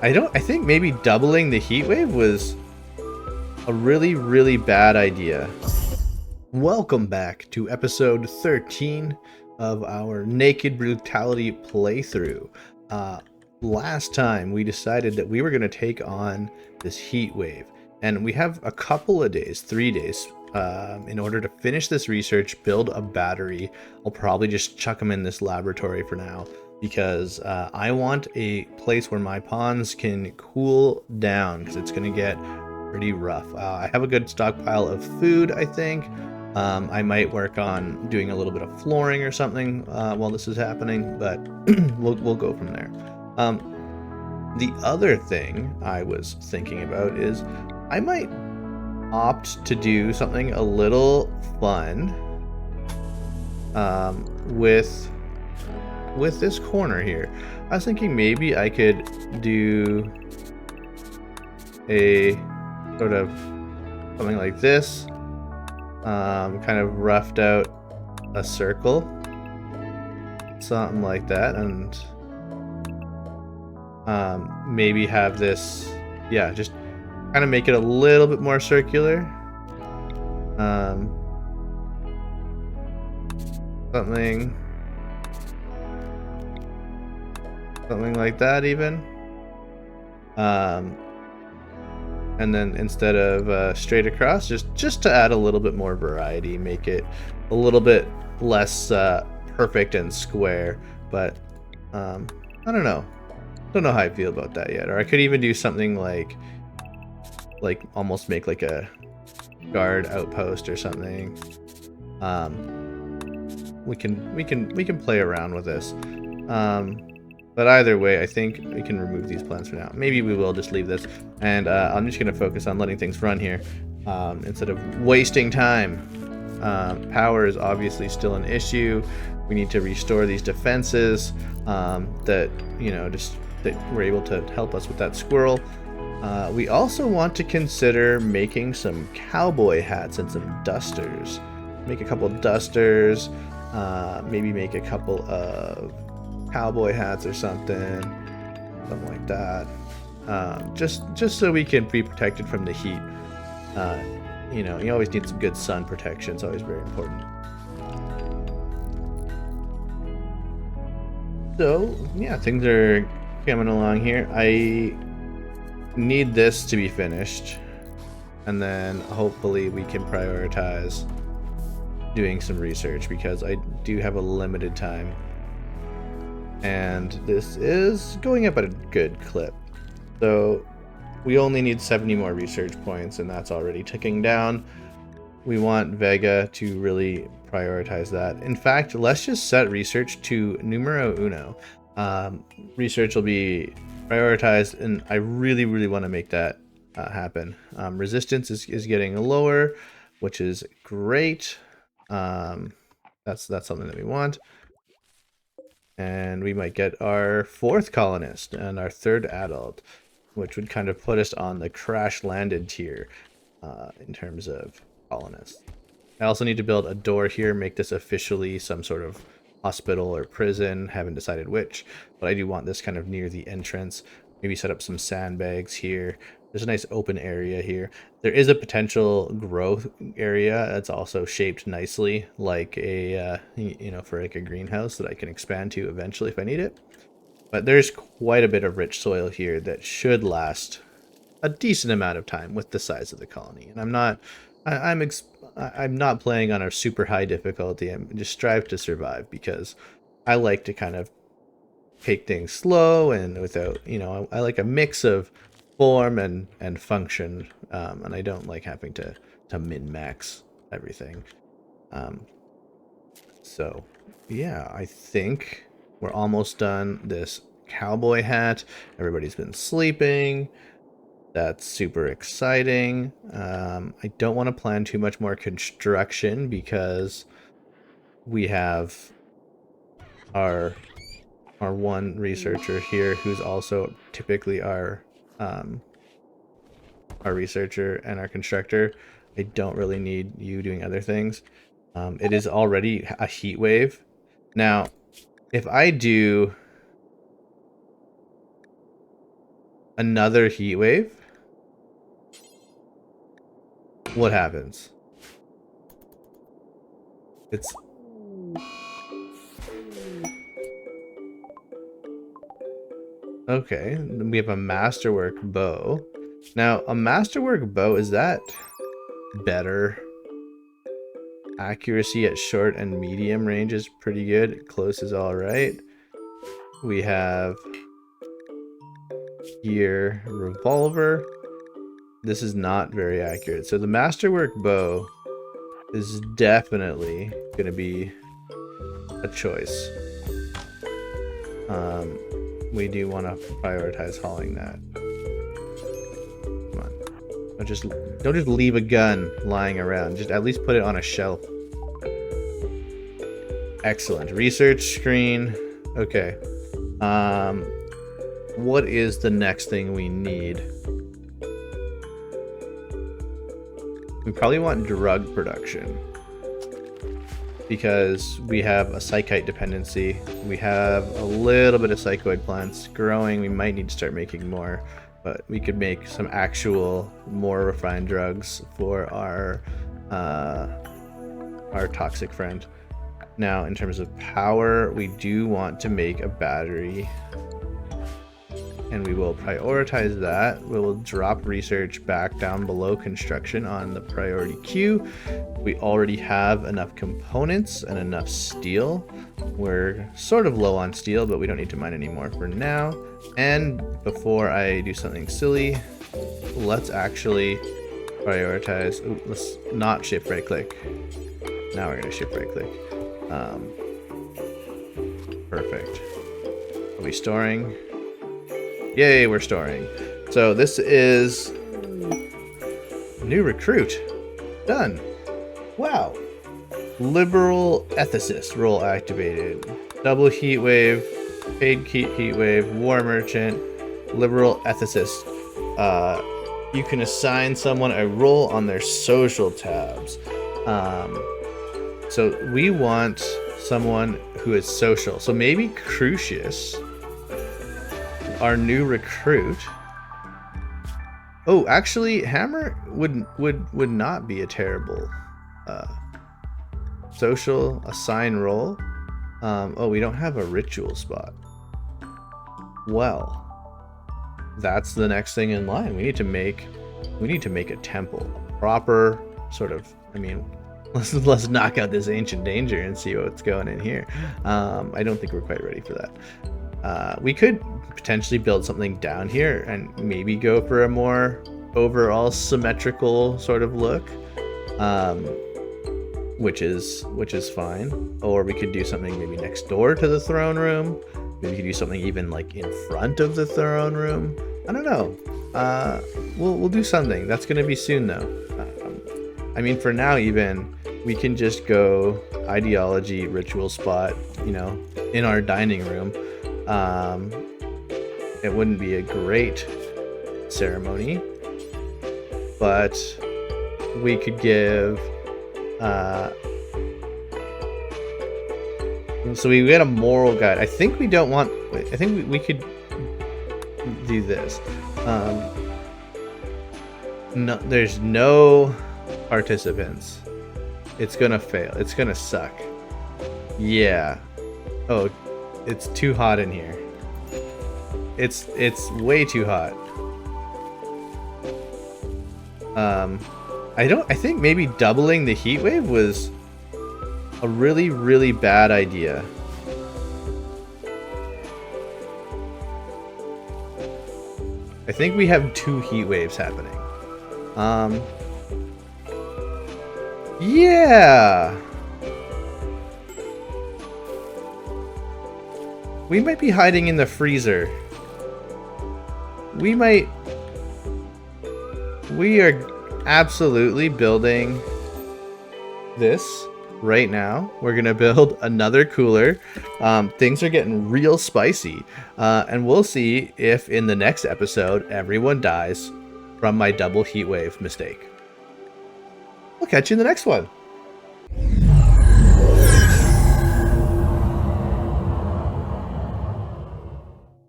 I think maybe doubling the heat wave was a really, really bad idea. Welcome back to episode 13 of our Naked Brutality playthrough. Uh, Last time we decided that we were going to take on this heat wave, and we have a couple of days, 3 days, in order to finish this research, build a battery. I'll probably just chuck them in this laboratory for now because I want a place where my pawns can cool down because it's going to get pretty rough. I have a good stockpile of food, I think. I might work on doing a little bit of flooring or something while this is happening, but we'll go from there. The other thing I was thinking about is I might opt to do something a little fun with this corner here. I was thinking maybe I could do a sort of something like this. Kind of roughed out a circle, something like that, and maybe have this, yeah, just kind of make it a little bit more circular. Something like that even. And then instead of straight across, just to add a little bit more variety, make it a little bit less perfect and square. But I don't know how I feel about that yet. Or I could even do something like almost make like a guard outpost or something. We can play around with this. But either way, I think we can remove these plants for now. Maybe we will just leave this. And I'm just going to focus on letting things run here instead of wasting time. Power is obviously still an issue. We need to restore these defenses that, that were able to help us with that squirrel. We also want to consider making some cowboy hats and some dusters. Make a couple dusters. Maybe make a couple of cowboy hats or something like that, just so we can be protected from the heat. You always need some good sun protection. It's always very important. So yeah, things are coming along here. I need this to be finished, and then hopefully we can prioritize doing some research because I do have a limited time. And this is going up at a good clip. So we only need 70 more research points, and that's already ticking down. We want Vega to really prioritize that. In fact, let's just set research to numero uno. Research will be prioritized, and I really, really want to make that happen. Resistance is getting lower, which is great. That's something that we want. And we might get our 4th colonist and our 3rd adult, which would kind of put us on the crash landed tier in terms of colonists. I also need to build a door here, make this officially some sort of hospital or prison. Haven't decided which, but I do want this kind of near the entrance. Maybe set up some sandbags here. There's a nice open area here. There is a potential growth area that's also shaped nicely, like a for like a greenhouse that I can expand to eventually if I need it. But there's quite a bit of rich soil here that should last a decent amount of time with the size of the colony. And I'm not playing on a super high difficulty. I'm just strive to survive because I like to kind of take things slow and without, I like a mix of form and function, and I don't like having to min-max everything. So yeah, I think we're almost done this cowboy hat. Everybody's been sleeping. That's super exciting. I don't want to plan too much more construction because we have our one researcher here who's also typically our researcher and our constructor. I don't really need you doing other things. It is already a heat wave. Now, if I do another heat wave, what happens? It's okay. Then we have a masterwork bow. Now, a masterwork bow, is that better? Accuracy at short and medium range is pretty good. Close is all right. We have here revolver. This is not very accurate. So the masterwork bow is definitely going to be a choice. We do want to prioritize hauling that. Come on. Don't just leave a gun lying around. Just at least put it on a shelf. Excellent. Research screen. Okay. What is the next thing we need? We probably want drug production, because we have a psychite dependency. We have a little bit of psychoid plants growing. We might need to start making more, but we could make some actual more refined drugs for our toxic friend. Now, in terms of power, we do want to make a battery, and we will prioritize that. We will drop research back down below construction on the priority queue. We already have enough components and enough steel. We're sort of low on steel, but we don't need to mine anymore for now. And before I do something silly, let's actually prioritize. Ooh, let's not shift right click. Now we're gonna shift right click. Perfect. Are we storing? Yay, we're storing. So this is new recruit. Done. Wow. Liberal ethicist role activated. Double heat wave, paid heat wave, war merchant, liberal ethicist. You can assign someone a role on their social tabs. So we want someone who is social. So maybe Crucius, our new recruit. Oh, actually, Hammer would not be a terrible social assign role. Oh, we don't have a ritual spot. Well, that's the next thing in line. We need to make a temple, a proper sort of. I mean, let's knock out this ancient danger and see what's going in here. I don't think we're quite ready for that. We could potentially build something down here and maybe go for a more overall symmetrical sort of look, which is fine. Or we could do something maybe next door to the throne room. Maybe we could do something even like in front of the throne room. I don't know. We'll do something. That's gonna be soon though. I mean, for now even, we can just go ideology ritual spot, you know, in our dining room. It wouldn't be a great ceremony, but we could give. So we get a moral guide. I think we don't want. I think we could do this. No, there's no participants. It's gonna fail. It's gonna suck. Yeah. Oh, it's too hot in here. It's way too hot. I think maybe doubling the heat wave was a really, really bad idea. I think we have 2 heat waves happening. Yeah. We might be hiding in the freezer. We are absolutely building this right now. We're gonna build another cooler. Things are getting real spicy, and we'll see if in the next episode everyone dies from my double heat wave mistake. We'll catch you in the next one.